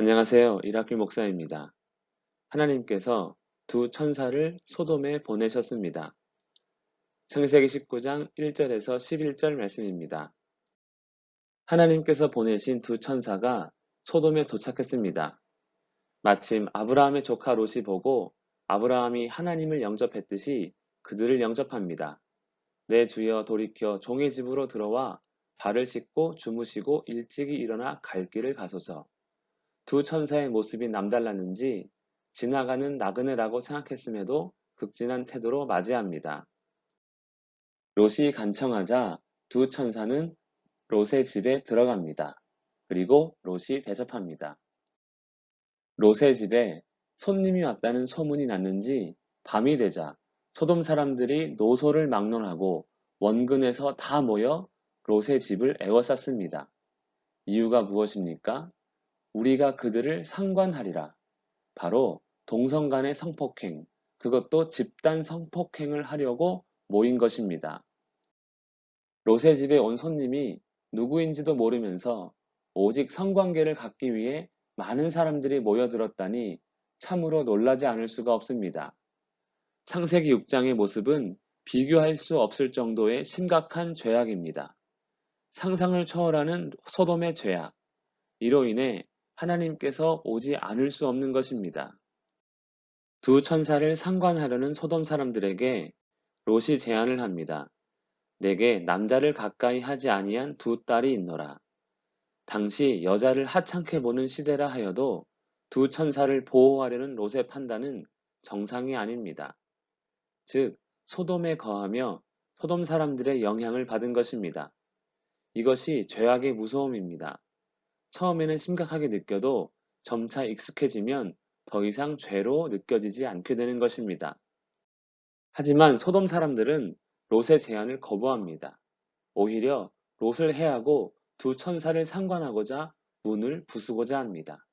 안녕하세요. 이라클 목사입니다. 하나님께서 두 천사를 소돔에 보내셨습니다. 창세기 19장 1절에서 11절 말씀입니다. 하나님께서 보내신 두 천사가 소돔에 도착했습니다. 마침 아브라함의 조카 롯이 보고 아브라함이 하나님을 영접했듯이 그들을 영접합니다. 내 주여 돌이켜 종의 집으로 들어와 발을 씻고 주무시고 일찍이 일어나 갈 길을 가소서. 두 천사의 모습이 남달랐는지 지나가는 나그네라고 생각했음에도 극진한 태도로 맞이합니다. 롯이 간청하자 두 천사는 롯의 집에 들어갑니다. 그리고 롯이 대접합니다. 롯의 집에 손님이 왔다는 소문이 났는지 밤이 되자 소돔 사람들이 노소를 막론하고 원근에서 다 모여 롯의 집을 에워쌌습니다. 이유가 무엇입니까? 우리가 그들을 상관하리라. 바로 동성 간의 성폭행, 그것도 집단 성폭행을 하려고 모인 것입니다. 롯의 집에 온 손님이 누구인지도 모르면서 오직 성관계를 갖기 위해 많은 사람들이 모여들었다니 참으로 놀라지 않을 수가 없습니다. 창세기 6장의 모습은 비교할 수 없을 정도의 심각한 죄악입니다. 상상을 초월하는 소돔의 죄악, 이로 인해 하나님께서 오지 않을 수 없는 것입니다. 두 천사를 상관하려는 소돔 사람들에게 롯이 제안을 합니다. 내게 남자를 가까이 하지 아니한 두 딸이 있노라. 당시 여자를 하찮게 보는 시대라 하여도 두 천사를 보호하려는 롯의 판단은 정상이 아닙니다. 즉, 소돔에 거하며 소돔 사람들의 영향을 받은 것입니다. 이것이 죄악의 무서움입니다. 처음에는 심각하게 느껴도 점차 익숙해지면 더 이상 죄로 느껴지지 않게 되는 것입니다. 하지만 소돔 사람들은 롯의 제안을 거부합니다. 오히려 롯을 해하고 두 천사를 상관하고자 문을 부수고자 합니다.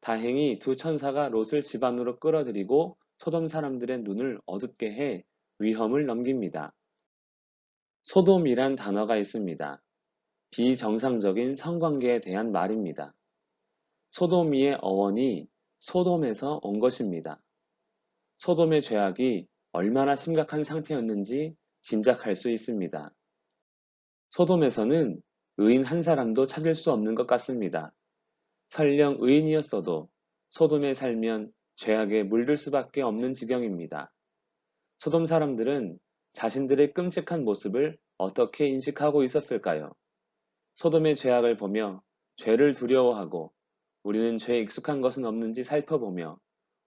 다행히 두 천사가 롯을 집 안으로 끌어들이고 소돔 사람들의 눈을 어둡게 해 위험을 넘깁니다. 소돔이란 단어가 있습니다. 비정상적인 성관계에 대한 말입니다. 소도미의 어원이 소돔에서 온 것입니다. 소돔의 죄악이 얼마나 심각한 상태였는지 짐작할 수 있습니다. 소돔에서는 의인 한 사람도 찾을 수 없는 것 같습니다. 설령 의인이었어도 소돔에 살면 죄악에 물들 수밖에 없는 지경입니다. 소돔 사람들은 자신들의 끔찍한 모습을 어떻게 인식하고 있었을까요? 소돔의 죄악을 보며 죄를 두려워하고 우리는 죄에 익숙한 것은 없는지 살펴보며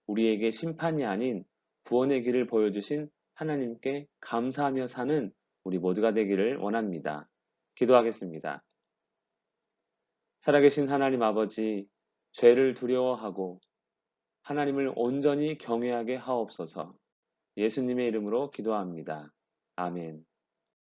우리에게 심판이 아닌 구원의 길을 보여주신 하나님께 감사하며 사는 우리 모두가 되기를 원합니다. 기도하겠습니다. 살아계신 하나님 아버지, 죄를 두려워하고 하나님을 온전히 경외하게 하옵소서. 예수님의 이름으로 기도합니다. 아멘.